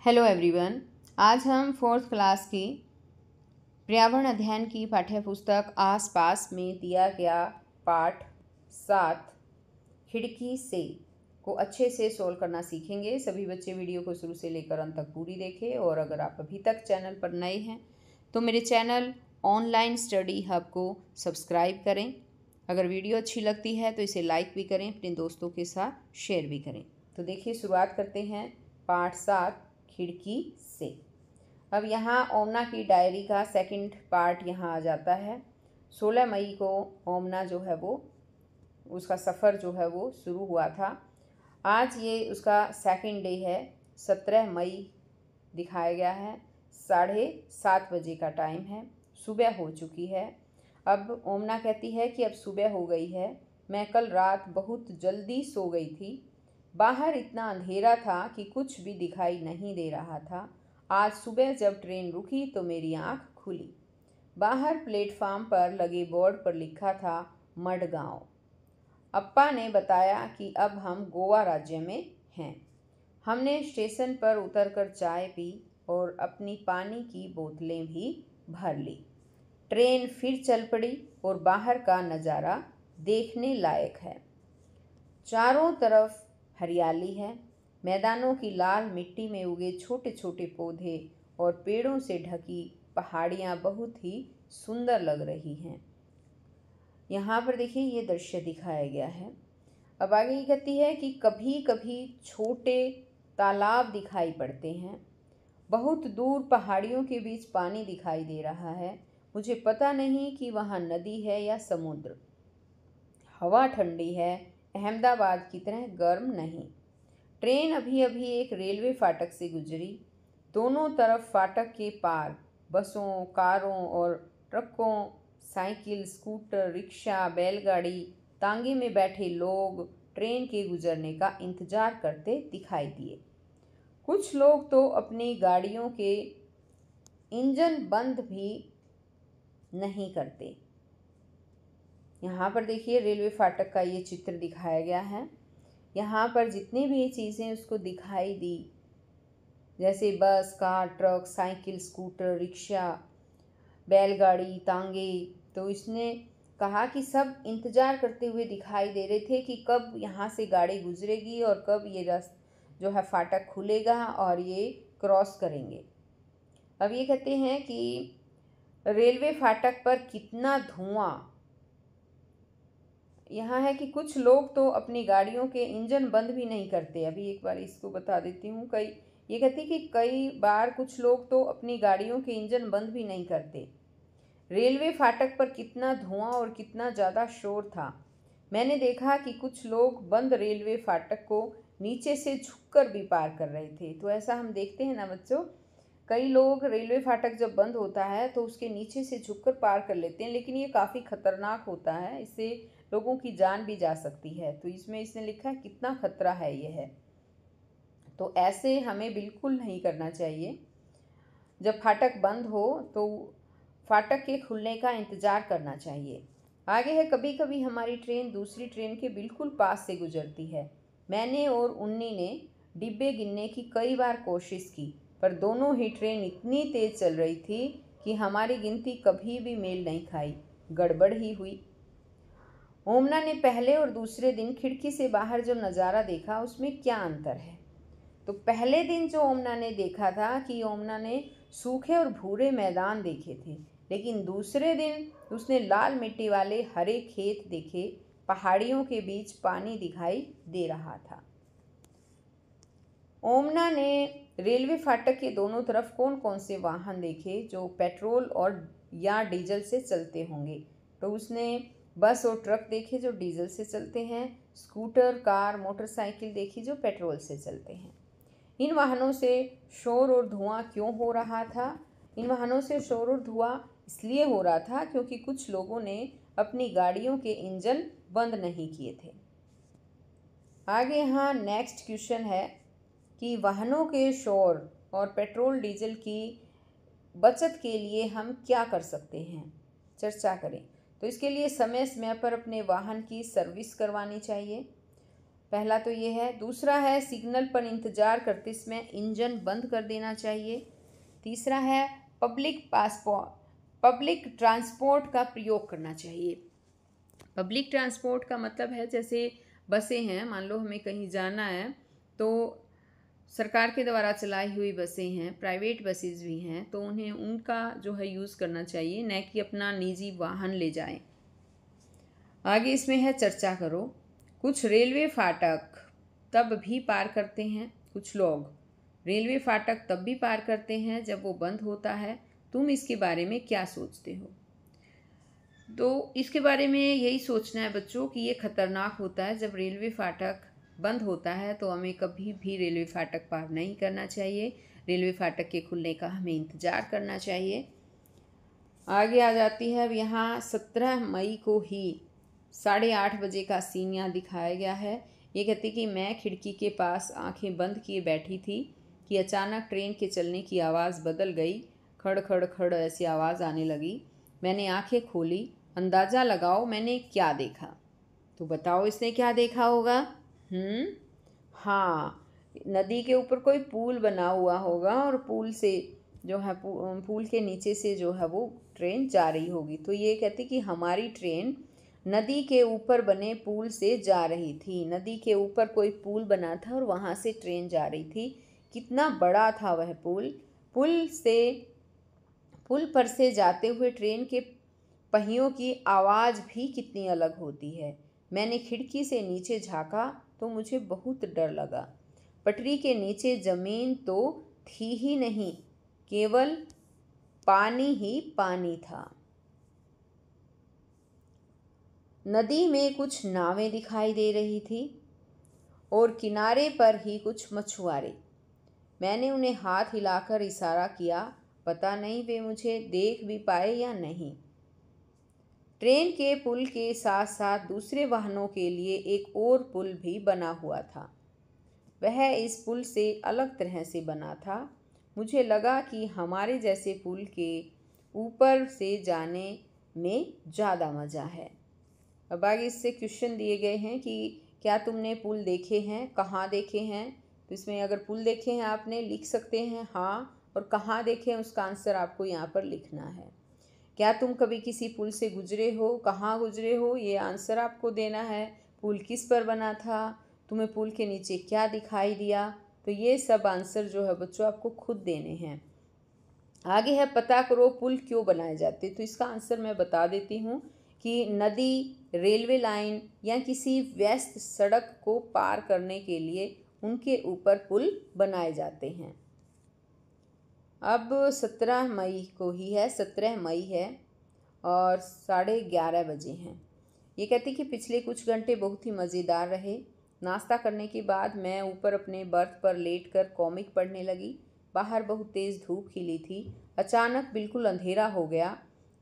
Hello everyone. आज हम fourth class की पर्यावरण अध्ययन की पाठ्य पुस्तक आसपास में दिया गया पाठ 7 खिड़की से को अच्छे से सोल्व करना सीखेंगे। सभी बच्चे वीडियो को शुरू से लेकर अंत तक पूरी देखें और अगर आप अभी तक चैनल पर नए हैं तो मेरे चैनल ऑनलाइन स्टडी हब को सब्सक्राइब करें। अगर वीडियो अच्छी लगती है तो इसे लाइक भी करें, अपने दोस्तों के साथ शेयर भी करें। तो देखिए, शुरुआत करते हैं पाठ 7 खिड़की से। अब यहाँ ओमना की डायरी का सेकंड पार्ट यहाँ आ जाता है। 16 मई को ओमना जो है वो उसका सफ़र जो है वो शुरू हुआ था। आज ये उसका सेकंड डे है। 17 मई दिखाया गया है। 7:30 बजे का टाइम है, सुबह हो चुकी है। अब ओमना कहती है कि अब सुबह हो गई है। मैं कल रात बहुत जल्दी सो गई थी। बाहर इतना अंधेरा था कि कुछ भी दिखाई नहीं दे रहा था। आज सुबह जब ट्रेन रुकी तो मेरी आंख खुली। बाहर प्लेटफार्म पर लगे बोर्ड पर लिखा था मडगांव। अप्पा ने बताया कि अब हम गोवा राज्य में हैं। हमने स्टेशन पर उतरकर चाय पी और अपनी पानी की बोतलें भी भर ली। ट्रेन फिर चल पड़ी और बाहर का नज़ारा देखने लायक है। चारों तरफ हरियाली है। मैदानों की लाल मिट्टी में उगे छोटे छोटे पौधे और पेड़ों से ढकी पहाड़ियाँ बहुत ही सुंदर लग रही हैं। यहाँ पर देखिए, ये दृश्य दिखाया गया है। अब आगे ये कहती है कि कभी कभी छोटे तालाब दिखाई पड़ते हैं। बहुत दूर पहाड़ियों के बीच पानी दिखाई दे रहा है। मुझे पता नहीं कि वहाँ नदी है या समुद्र। हवा ठंडी है, अहमदाबाद की तरह गर्म नहीं। ट्रेन अभी अभी एक रेलवे फाटक से गुजरी। दोनों तरफ फाटक के पार बसों, कारों और ट्रकों, साइकिल, स्कूटर, रिक्शा, बैलगाड़ी, तांगे में बैठे लोग ट्रेन के गुजरने का इंतजार करते दिखाई दिए। कुछ लोग तो अपनी गाड़ियों के इंजन बंद भी नहीं करते। यहाँ पर देखिए, रेलवे फाटक का ये चित्र दिखाया गया है। यहाँ पर जितनी भी चीज़ें उसको दिखाई दी, जैसे बस, car, truck, cycle, scooter, rickshaw, बैलगाड़ी, तांगे, तो इसने कहा कि सब इंतज़ार करते हुए दिखाई दे रहे थे कि कब यहाँ से गाड़ी गुजरेगी और कब ये जो है फाटक खुलेगा और ये क्रॉस करेंगे। अब ये कहते हैं कि रेलवे फाटक पर कितना धुआं। यहाँ है कि कुछ लोग तो अपनी गाड़ियों के इंजन बंद भी नहीं करते। अभी एक बार इसको बता देती हूँ। ये कहती कि कई बार कुछ लोग तो अपनी गाड़ियों के इंजन बंद भी नहीं करते। रेलवे फाटक पर कितना धुआं और कितना ज़्यादा शोर था। मैंने देखा कि कुछ लोग बंद रेलवे फाटक को नीचे से झुककर भी पार कर रहे थे। तो ऐसा हम देखते हैं ना बच्चों, कई लोग रेलवे फाटक जब बंद होता है तो उसके नीचे से झुककर पार कर लेते हैं, लेकिन ये काफ़ी खतरनाक होता है। इससे लोगों की जान भी जा सकती है। तो इसमें इसने लिखा है कितना खतरा है ये है। तो ऐसे हमें बिल्कुल नहीं करना चाहिए। जब फाटक बंद हो तो फाटक के खुलने का इंतज़ार करना चाहिए। आगे है, कभी कभी हमारी ट्रेन दूसरी ट्रेन के बिल्कुल पास से गुजरती है। मैंने और उन्नी ने डिब्बे गिनने की कई बार कोशिश की, पर दोनों ही ट्रेन इतनी तेज़ चल रही थी कि हमारी गिनती कभी भी मेल नहीं खाई। गड़बड़ ही हुई। ओमना ने पहले और दूसरे दिन खिड़की से बाहर जो नज़ारा देखा उसमें क्या अंतर है। तो पहले दिन जो ओमना ने देखा था कि ओमना ने सूखे और भूरे मैदान देखे थे, लेकिन दूसरे दिन उसने लाल मिट्टी वाले हरे खेत देखे। पहाड़ियों के बीच पानी दिखाई दे रहा था। ओमना ने रेलवे फाटक के दोनों तरफ कौन कौन से वाहन देखे जो पेट्रोल और या डीजल से चलते होंगे। तो उसने बस और ट्रक देखे जो डीजल से चलते हैं, स्कूटर, कार, मोटरसाइकिल देखी जो पेट्रोल से चलते हैं। इन वाहनों से शोर और धुआं क्यों हो रहा था? इन वाहनों से शोर और धुआं इसलिए हो रहा था क्योंकि कुछ लोगों ने अपनी गाड़ियों के इंजन बंद नहीं किए थे। आगे यहाँ नेक्स्ट क्वेश्चन है कि वाहनों के शोर और पेट्रोल डीजल की बचत के लिए हम क्या कर सकते हैं, चर्चा करें। तो इसके लिए समय समय पर अपने वाहन की सर्विस करवानी चाहिए। पहला तो ये है। दूसरा है सिग्नल पर इंतज़ार करते समय इंजन बंद कर देना चाहिए। तीसरा है पब्लिक ट्रांसपोर्ट का प्रयोग करना चाहिए। पब्लिक ट्रांसपोर्ट का मतलब है जैसे बसें हैं, मान लो हमें कहीं जाना है तो सरकार के द्वारा चलाई हुई बसें हैं, प्राइवेट बसेस भी हैं, तो उन्हें उनका जो है यूज़ करना चाहिए, न कि अपना निजी वाहन ले जाएं। आगे इसमें है चर्चा करो। कुछ रेलवे फाटक तब भी पार करते हैं, कुछ लोग रेलवे फाटक तब भी पार करते हैं जब वो बंद होता है। तुम इसके बारे में क्या सोचते हो? तो इसके बारे में यही सोचना है बच्चों कि ये खतरनाक होता है। जब रेलवे फाटक बंद होता है तो हमें कभी भी रेलवे फाटक पार नहीं करना चाहिए। रेलवे फाटक के खुलने का हमें इंतज़ार करना चाहिए। आगे आ जाती है। अब यहाँ 17 मई को ही 8:30 बजे का सीन यहाँ दिखाया गया है। ये कहती कि मैं खिड़की के पास आंखें बंद किए बैठी थी कि अचानक ट्रेन के चलने की आवाज़ बदल गई। खड़ खड़ खड़ ऐसी आवाज़ आने लगी। मैंने आंखें खोली। अंदाज़ा लगाओ मैंने क्या देखा। तो बताओ इसने क्या देखा होगा? हाँ, नदी के ऊपर कोई पुल बना हुआ होगा और पुल से जो है पुल के नीचे से जो है वो ट्रेन जा रही होगी। तो ये कहती कि हमारी ट्रेन नदी के ऊपर बने पुल से जा रही थी। नदी के ऊपर कोई पुल बना था और वहाँ से ट्रेन जा रही थी। कितना बड़ा था वह पुल। पुल पर से जाते हुए ट्रेन के पहियों की आवाज़ भी कितनी अलग होती है। मैंने खिड़की से नीचे झाँका तो मुझे बहुत डर लगा। पटरी के नीचे ज़मीन तो थी ही नहीं, केवल पानी ही पानी था। नदी में कुछ नावें दिखाई दे रही थी और किनारे पर ही कुछ मछुआरे। मैंने उन्हें हाथ हिलाकर इशारा किया, पता नहीं वे मुझे देख भी पाए या नहीं। ट्रेन के पुल के साथ साथ दूसरे वाहनों के लिए एक और पुल भी बना हुआ था। वह इस पुल से अलग तरह से बना था। मुझे लगा कि हमारे जैसे पुल के ऊपर से जाने में ज़्यादा मज़ा है। अब आगे इससे क्वेश्चन दिए गए हैं कि क्या तुमने पुल देखे हैं, कहाँ देखे हैं। तो इसमें अगर पुल देखे हैं आपने लिख सकते हैं हाँ, और कहाँ देखे हैं उसका आंसर आपको यहाँ पर लिखना है। क्या तुम कभी किसी पुल से गुजरे हो, कहाँ गुजरे हो, ये आंसर आपको देना है। पुल किस पर बना था, तुम्हें पुल के नीचे क्या दिखाई दिया। तो ये सब आंसर जो है बच्चों आपको खुद देने हैं। आगे है पता करो पुल क्यों बनाए जाते। तो इसका आंसर मैं बता देती हूँ कि नदी, रेलवे लाइन या किसी व्यस्त सड़क को पार करने के लिए उनके ऊपर पुल बनाए जाते हैं। अब 17 मई को ही है, 17 मई है और 11:30 बजे हैं। ये कहती कि पिछले कुछ घंटे बहुत ही मज़ेदार रहे। नाश्ता करने के बाद मैं ऊपर अपने बर्थ पर लेटकर कॉमिक पढ़ने लगी। बाहर बहुत तेज़ धूप खिली थी। अचानक बिल्कुल अंधेरा हो गया।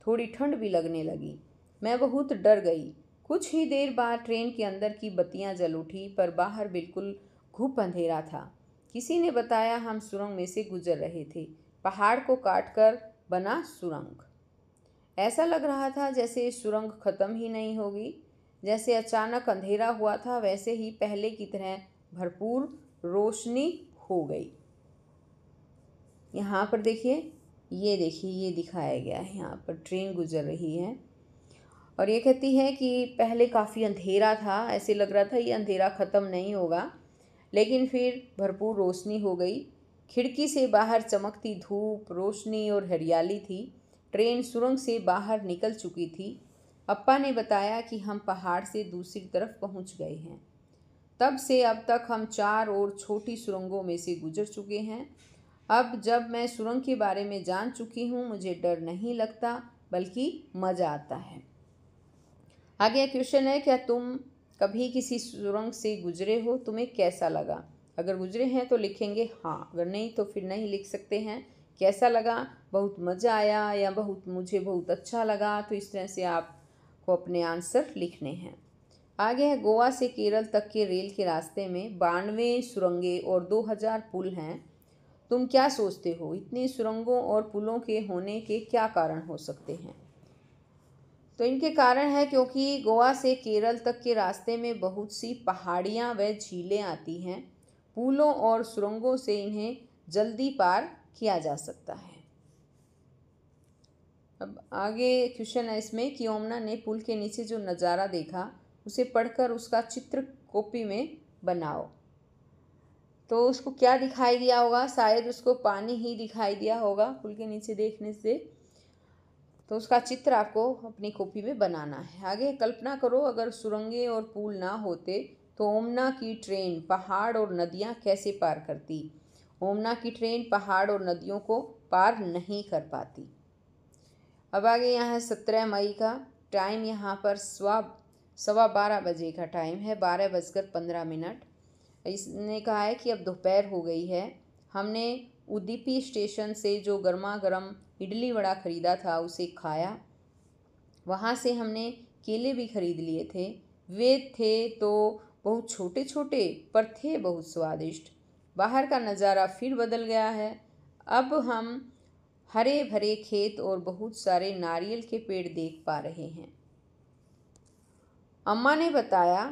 थोड़ी ठंड भी लगने लगी। मैं बहुत डर गई। कुछ ही देर बाद ट्रेन के अंदर की बत्तियां जल उठी, पर बाहर बिल्कुल घुप अंधेरा था। किसी ने बताया हम सुरंग में से गुजर रहे थे। पहाड़ को काटकर बना सुरंग। ऐसा लग रहा था जैसे सुरंग खत्म ही नहीं होगी। जैसे अचानक अंधेरा हुआ था वैसे ही पहले की तरह भरपूर रोशनी हो गई। यहाँ पर देखिए, ये दिखाया गया है। यहाँ पर ट्रेन गुजर रही है और ये कहती है कि पहले काफ़ी अंधेरा था, ऐसे लग रहा था ये अंधेरा ख़त्म नहीं होगा, लेकिन फिर भरपूर रोशनी हो गई। खिड़की से बाहर चमकती धूप, रोशनी और हरियाली थी। ट्रेन सुरंग से बाहर निकल चुकी थी। अप्पा ने बताया कि हम पहाड़ से दूसरी तरफ पहुंच गए हैं। तब से अब तक हम 4 और छोटी सुरंगों में से गुजर चुके हैं। अब जब मैं सुरंग के बारे में जान चुकी हूँ मुझे डर नहीं लगता बल्कि मज़ा आता है। आगे क्वेश्चन है, क्या तुम कभी किसी सुरंग से गुजरे हो, तुम्हें कैसा लगा। अगर गुजरे हैं तो लिखेंगे हाँ, अगर नहीं तो फिर नहीं लिख सकते हैं। कैसा लगा, बहुत मज़ा आया या मुझे बहुत अच्छा लगा। तो इस तरह से आपको अपने आंसर लिखने हैं। आगे है गोवा से केरल तक के रेल के रास्ते में 92 सुरंगें और 2000 पुल हैं। तुम क्या सोचते हो, इतनी सुरंगों और पुलों के होने के क्या कारण हो सकते हैं। तो इनके कारण है क्योंकि गोवा से केरल तक के रास्ते में बहुत सी पहाड़ियाँ व झीलें आती हैं। पुलों और सुरंगों से इन्हें जल्दी पार किया जा सकता है। अब आगे क्वेश्चन है इसमें कि ओमना ने पुल के नीचे जो नज़ारा देखा उसे पढ़कर उसका चित्र कॉपी में बनाओ। तो उसको क्या दिखाई दिया होगा? शायद उसको पानी ही दिखाई दिया होगा पुल के नीचे देखने से। तो उसका चित्र आपको अपनी कॉपी में बनाना है। आगे कल्पना करो अगर सुरंगें और पुल ना होते तो ओमना की ट्रेन पहाड़ और नदियाँ कैसे पार करती? ओमना की ट्रेन पहाड़ और नदियों को पार नहीं कर पाती। अब आगे यहाँ है 17 मई का टाइम, यहाँ पर 12:15 बजे का टाइम है, 12:15। इसने कहा है कि अब दोपहर हो गई है। हमने उडुपी स्टेशन से जो गर्मा गर्म इडली वड़ा ख़रीदा था उसे खाया। वहाँ से हमने केले भी खरीद लिए थे। वे थे तो बहुत छोटे छोटे पर थे बहुत स्वादिष्ट। बाहर का नज़ारा फिर बदल गया है। अब हम हरे भरे खेत और बहुत सारे नारियल के पेड़ देख पा रहे हैं। अम्मा ने बताया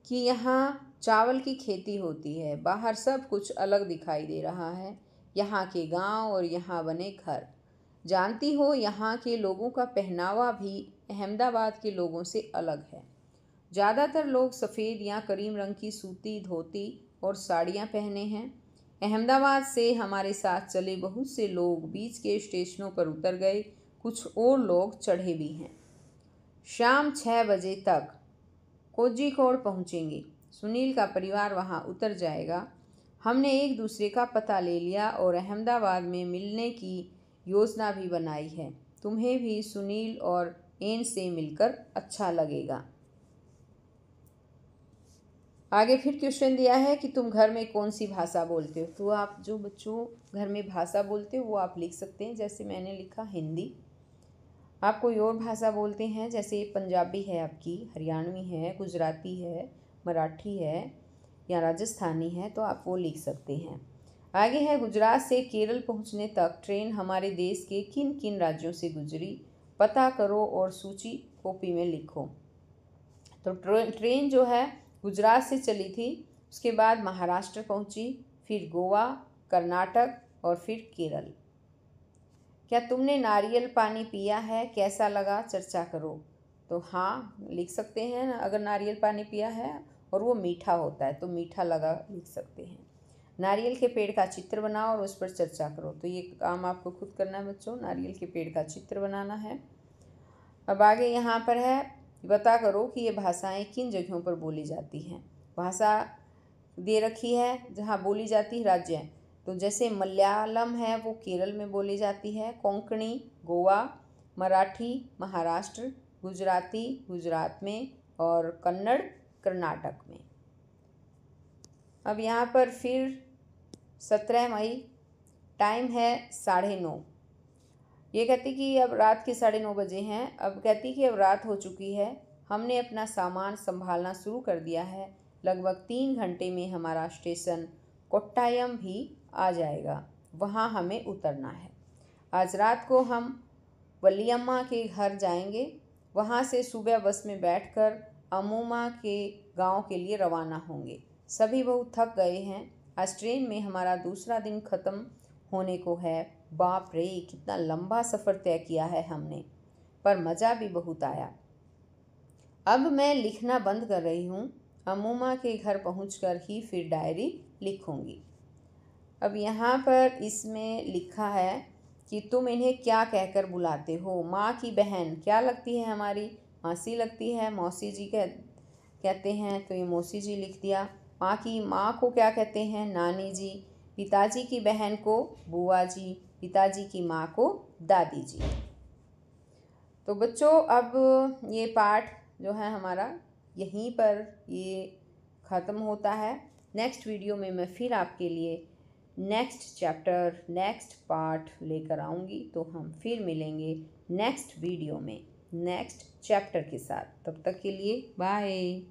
कि यहाँ चावल की खेती होती है। बाहर सब कुछ अलग दिखाई दे रहा है, यहाँ के गांव और यहाँ बने घर। जानती हो यहाँ के लोगों का पहनावा भी अहमदाबाद के लोगों से अलग है। ज़्यादातर लोग सफ़ेद या करीम रंग की सूती धोती और साड़ियाँ पहने हैं। अहमदाबाद से हमारे साथ चले बहुत से लोग बीच के स्टेशनों पर उतर गए, कुछ और लोग चढ़े भी हैं। शाम 6 बजे तक कोझिकोड पहुँचेंगे। सुनील का परिवार वहाँ उतर जाएगा। हमने एक दूसरे का पता ले लिया और अहमदाबाद में मिलने की योजना भी बनाई है। तुम्हें भी सुनील और एन से मिलकर अच्छा लगेगा। आगे फिर क्वेश्चन दिया है कि तुम घर में कौन सी भाषा बोलते हो। तो आप जो बच्चों घर में भाषा बोलते हो वो आप लिख सकते हैं। जैसे मैंने लिखा हिंदी। आप कोई और भाषा बोलते हैं, जैसे पंजाबी है आपकी, हरियाणवी है, गुजराती है, मराठी है या राजस्थानी है, तो आप वो लिख सकते हैं। आगे है गुजरात से केरल पहुंचने तक ट्रेन हमारे देश के किन किन राज्यों से गुजरी, पता करो और सूची कॉपी में लिखो। तो ट्रेन जो है गुजरात से चली थी, उसके बाद महाराष्ट्र पहुंची, फिर गोवा, कर्नाटक और फिर केरल। क्या तुमने नारियल पानी पिया है, कैसा लगा, चर्चा करो। तो हाँ लिख सकते हैं ना, अगर नारियल पानी पिया है और वो मीठा होता है तो मीठा लगा लिख सकते हैं। नारियल के पेड़ का चित्र बनाओ और उस पर चर्चा करो। तो ये काम आपको खुद करना है बच्चों, नारियल के पेड़ का चित्र बनाना है। अब आगे यहाँ पर है पता करो कि ये भाषाएं किन जगहों पर बोली जाती हैं। भाषा दे रखी है जहाँ बोली जाती है राज्य, तो जैसे मलयालम है वो केरल में बोली जाती है, कोंकणी गोवा, मराठी महाराष्ट्र, गुजराती गुजरात में और कन्नड़ कर्नाटक में। अब यहाँ पर फिर 17 मई टाइम है 9:30। ये कहती कि अब रात के 9:30 बजे हैं। अब कहती कि अब रात हो चुकी है। हमने अपना सामान संभालना शुरू कर दिया है। लगभग 3 घंटे में हमारा स्टेशन कोट्टायम भी आ जाएगा, वहाँ हमें उतरना है। आज रात को हम वलियम्मा के घर जाएंगे। वहाँ से सुबह बस में बैठकर अमूमा के गांव के लिए रवाना होंगे। सभी बहुत थक गए हैं। आज ट्रेन में हमारा दूसरा दिन ख़त्म होने को है। बाप रे, कितना लंबा सफ़र तय किया है हमने, पर मज़ा भी बहुत आया। अब मैं लिखना बंद कर रही हूँ। अमूमा के घर पहुँचकर ही फिर डायरी लिखूँगी। अब यहाँ पर इसमें लिखा है कि तुम इन्हें क्या कहकर बुलाते हो। माँ की बहन क्या लगती है हमारी, मासी लगती है, मौसी जी कहते हैं, तो ये मौसी जी लिख दिया। माँ की माँ को क्या कहते हैं, नानी जी। पिताजी की बहन को बुआ जी, पिताजी की माँ को दादी जी। तो बच्चों अब ये पाठ जो है हमारा यहीं पर ये ख़त्म होता है। नेक्स्ट वीडियो में मैं फिर आपके लिए नेक्स्ट चैप्टर नेक्स्ट पार्ट लेकर आऊँगी। तो हम फिर मिलेंगे नेक्स्ट वीडियो में नेक्स्ट चैप्टर के साथ। तब तक के लिए बाय।